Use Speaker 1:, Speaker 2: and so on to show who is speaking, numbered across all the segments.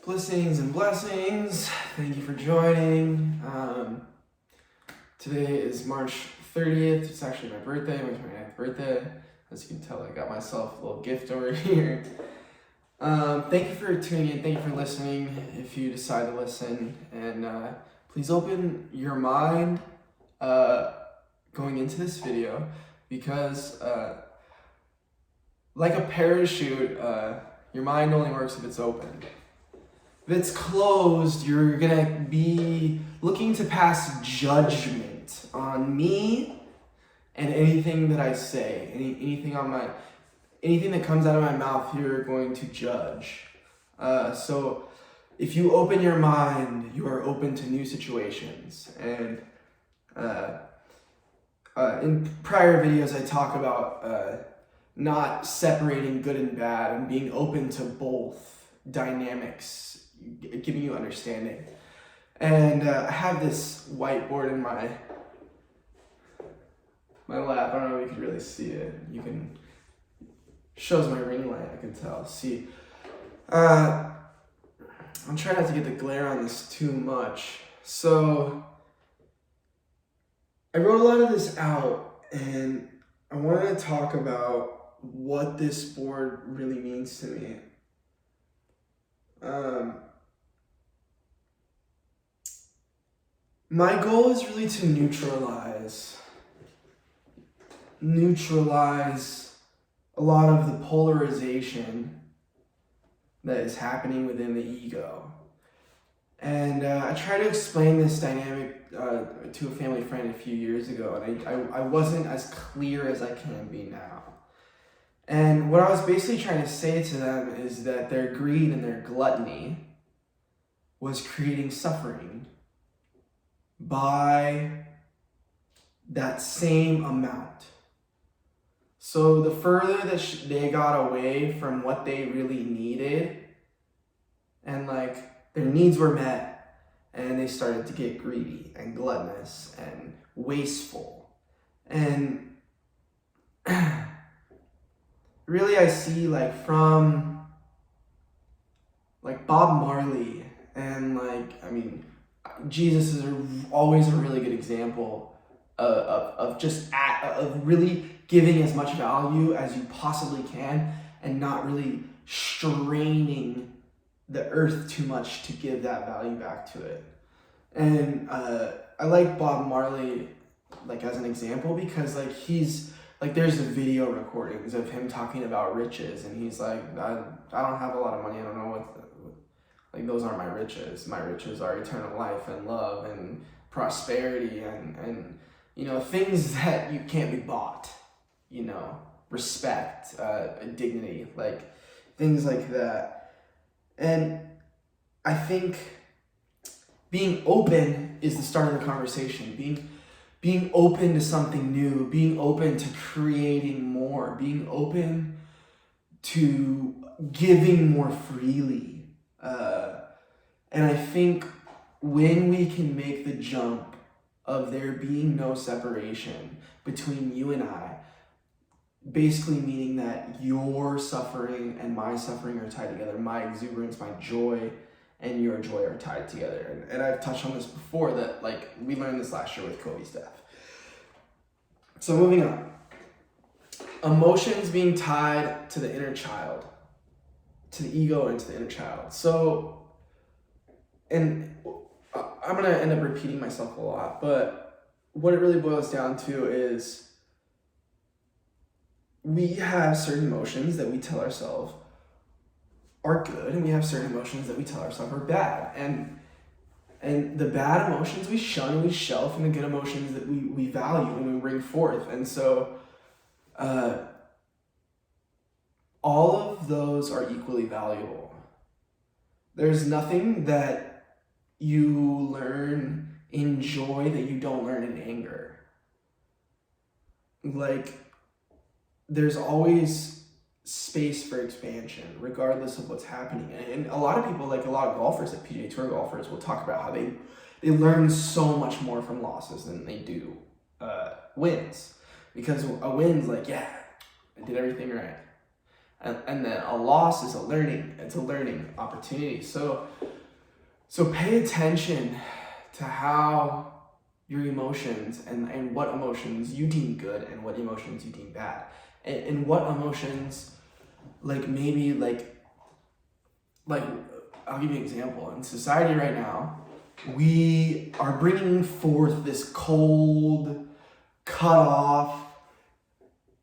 Speaker 1: Blessings and blessings. Thank you for joining. Today is March 30th. It's actually my birthday, my 29th birthday. As you can tell, I got myself a little gift over here. Thank you for tuning in. Thank you for listening. If you decide to listen, and please open your mind going into this video, because like a parachute, your mind only works if it's open. If it's closed, you're gonna be looking to pass judgment on me and anything that I say, anything that comes out of my mouth. You're going to judge. So if you open your mind, you are open to new situations. And in prior videos, I talk about not separating good and bad and being open to both dynamics, giving you understanding. And I have this whiteboard in my lap. I don't know if you can really see it. Shows my ring light, I can tell. See, I'm trying not to get the glare on this too much. So I wrote a lot of this out, and I wanted to talk about what this board really means to me. My goal is really to neutralize a lot of the polarization that is happening within the ego. And I tried to explain this dynamic to a family friend a few years ago, and I wasn't as clear as I can be now. And what I was basically trying to say to them is that their greed and their gluttony was creating suffering by that same amount. So the further that they got away from what they really needed, and their needs were met, and they started to get greedy and gluttonous and wasteful. And really, I see from Bob Marley and Jesus is always a really good example of really giving as much value as you possibly can and not really straining the earth too much to give that value back to it. And I like Bob Marley as an example, because he's there's video recordings of him talking about riches, and he's like, I don't have a lot of money. I don't know what those aren't my riches. My riches are eternal life and love and prosperity and things that you can't be bought. Respect, dignity, things like that. And I think being open is the start of the conversation. Being open to something new, being open to creating more, being open to giving more freely. And I think when we can make the jump of there being no separation between you and I, basically meaning that your suffering and my suffering are tied together, my exuberance, my joy, and your joy are tied together. And I've touched on this before, that we learned this last year with Kobe's death. So moving on. Emotions being tied to the inner child, to the ego and to the inner child. So, and I'm going to end up repeating myself a lot, but what it really boils down to is we have certain emotions that we tell ourselves are good, and we have certain emotions that we tell ourselves are bad. And the bad emotions we shun and we shelf, and the good emotions that we value and we bring forth. And so all of those are equally valuable. There's nothing that you learn in joy that you don't learn in anger. There's always space for expansion, regardless of what's happening. And a lot of people, a lot of golfers, PGA Tour golfers, will talk about how they learn so much more from losses than they do wins. Because a win's yeah, I did everything right. And then a loss is it's a learning opportunity. So pay attention to how your emotions and what emotions you deem good and what emotions you deem bad. And what emotions, maybe I'll give you an example. In society right now, we are bringing forth this cold, cut off,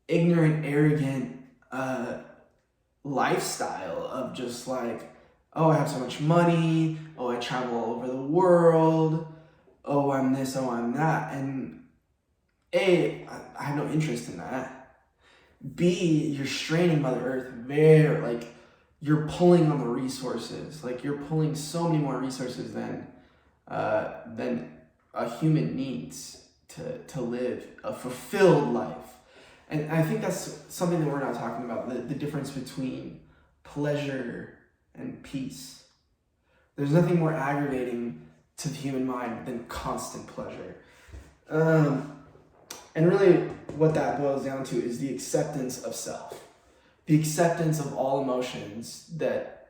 Speaker 1: ignorant, arrogant lifestyle of just oh, I have so much money, oh, I travel all over the world, oh, I'm this, oh, I'm that. And A, I have no interest in that. B, you're straining Mother Earth you're pulling on the resources. You're pulling so many more resources than a human needs to live a fulfilled life. And I think that's something that we're not talking about, the difference between pleasure and peace. There's nothing more aggravating to the human mind than constant pleasure. And really what that boils down to is the acceptance of self. The acceptance of all emotions, that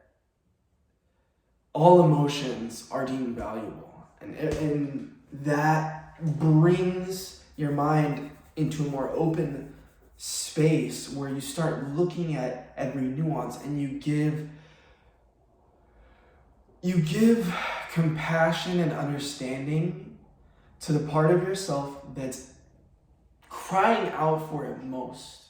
Speaker 1: all emotions are deemed valuable. And that brings your mind into a more open space where you start looking at every nuance and you give compassion and understanding to the part of yourself that's crying out for it most.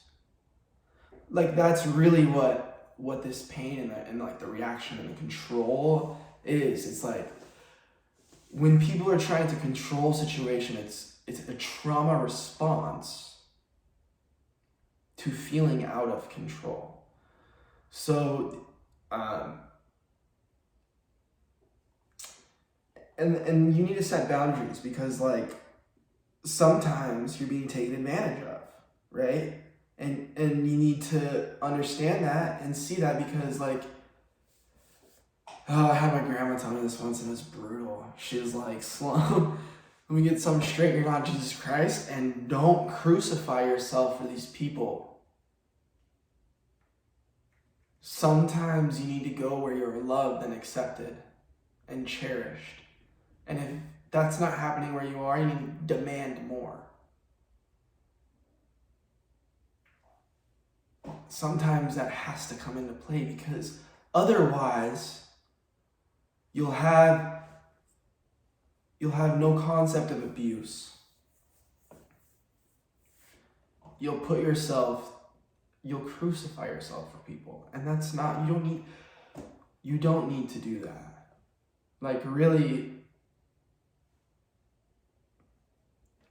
Speaker 1: That's really what this pain and the reaction and the control is. It's when people are trying to control situation, it's a trauma response to feeling out of control. So and you need to set boundaries, because sometimes you're being taken advantage of, right? And you need to understand that and see that, because I had my grandma tell me this once, and it's brutal. She was Sloan, when we get something straight, you're not Jesus Christ, and don't crucify yourself for these people. Sometimes you need to go where you're loved and accepted and cherished. And if that's not happening where you are, you need to demand more. Sometimes that has to come into play, because otherwise you'll have no concept of abuse. You'll crucify yourself for people, and that's not, you don't need to do that. Really,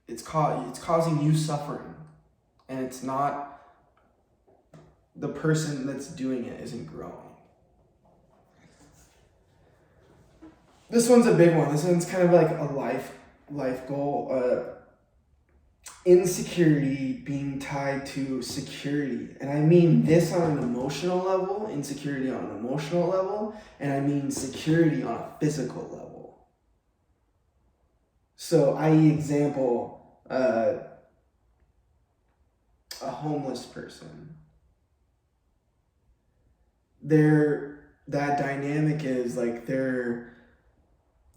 Speaker 1: it's causing you suffering, and it's not, the person that's doing it isn't growing. This one's a big one. This one's kind of a life goal. Insecurity being tied to security. And I mean this on an emotional level, insecurity on an emotional level, and I mean security on a physical level. So, i.e. example, a homeless person. That dynamic is they're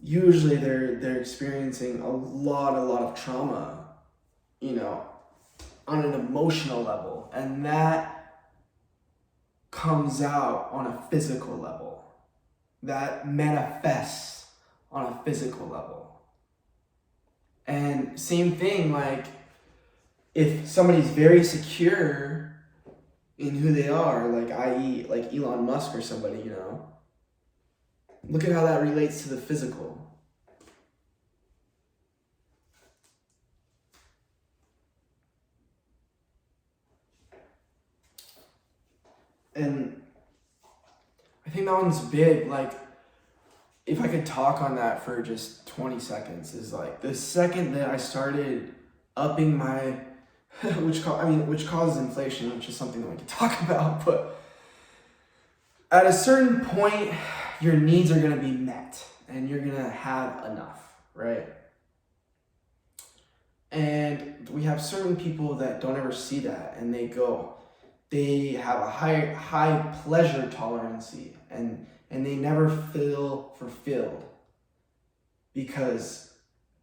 Speaker 1: experiencing a lot of trauma, on an emotional level, and that comes out on a physical level. That manifests on a physical level. And same thing, if somebody's very secure in who they are, i.e. Elon Musk or somebody, look at how that relates to the physical. And I think that one's big. If I could talk on that for just 20 seconds, is the second that I started upping my which causes inflation, which is something that we can talk about, but at a certain point, your needs are going to be met, and you're going to have enough, right? And we have certain people that don't ever see that, and they go, they have a high pleasure tolerance, and they never feel fulfilled because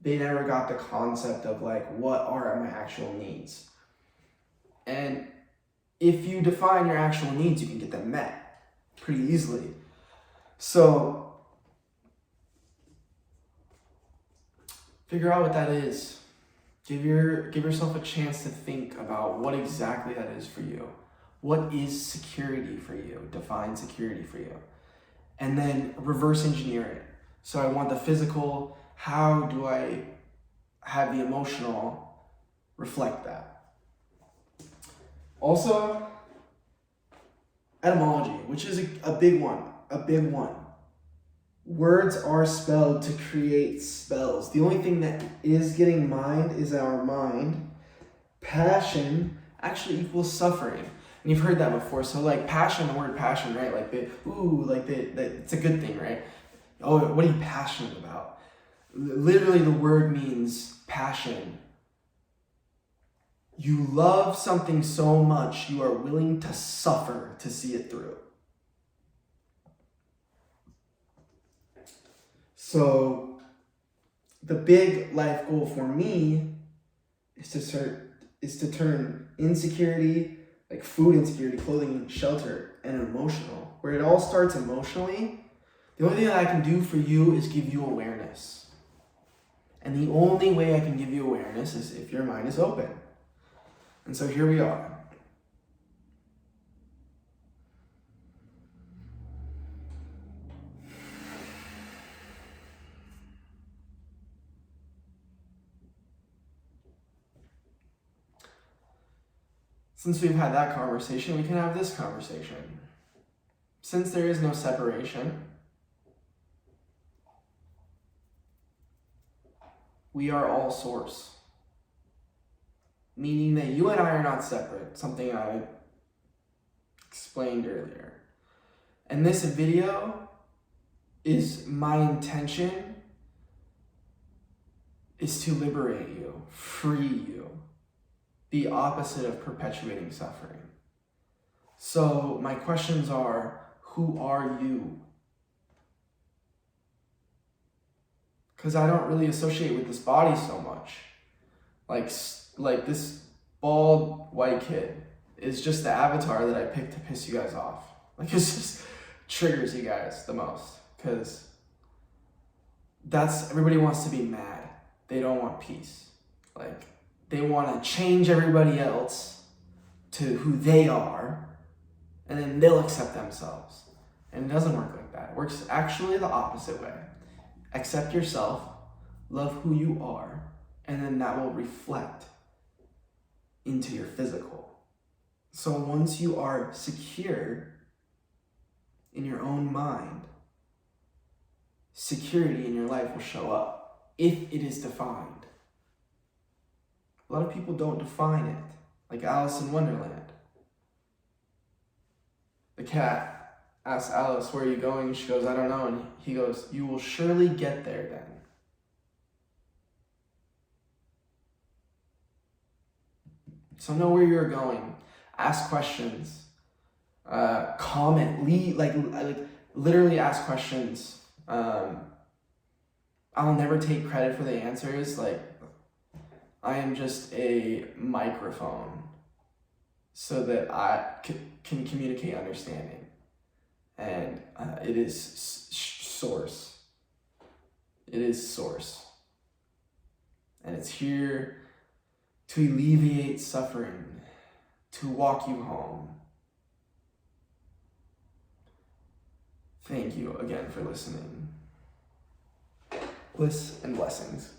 Speaker 1: they never got the concept of like, what are my actual needs? And if you define your actual needs, you can get them met pretty easily. So figure out what that is. Give yourself a chance to think about what exactly that is for you. What is security for you? Define security for you. And then reverse engineer it. So I want the physical. How do I have the emotional reflect that? Also, etymology, which is a big one. Words are spelled to create spells. The only thing that is getting mined is our mind. Passion actually equals suffering. And you've heard that before. So like passion, the word passion, right? Like it's a good thing, right? Oh, what are you passionate about? Literally the word means passion. You love something so much, you are willing to suffer to see it through. So the big life goal for me is to turn insecurity, like food insecurity, clothing, shelter, and emotional, where it all starts emotionally. The only thing that I can do for you is give you awareness. And the only way I can give you awareness is if your mind is open. And so here we are. Since we've had that conversation, we can have this conversation. Since there is no separation, we are all source. Meaning that you and I are not separate, something I explained earlier. And this video is my intention is to liberate you, free you, the opposite of perpetuating suffering. So my questions are, who are you? Because I don't really associate with this body so much. Like this bald white kid is just the avatar that I picked to piss you guys off. Like it just triggers you guys the most. Because everybody wants to be mad. They don't want peace. Like they want to change everybody else to who they are, and then they'll accept themselves. And it doesn't work like that. It works actually the opposite way. Accept yourself, love who you are, and then that will reflect into your physical. So once you are secure in your own mind, security in your life will show up if it is defined. A lot of people don't define it, like Alice in Wonderland. The cat asks Alice, "Where are you going?" She goes, "I don't know." And he goes, "You will surely get there then." So know where you're going. Ask questions. Comment. Literally ask questions. I'll never take credit for the answers. I am just a microphone so that I can communicate understanding. And it is source. It is source. And it's here to alleviate suffering, to walk you home. Thank you again for listening. Bliss and blessings.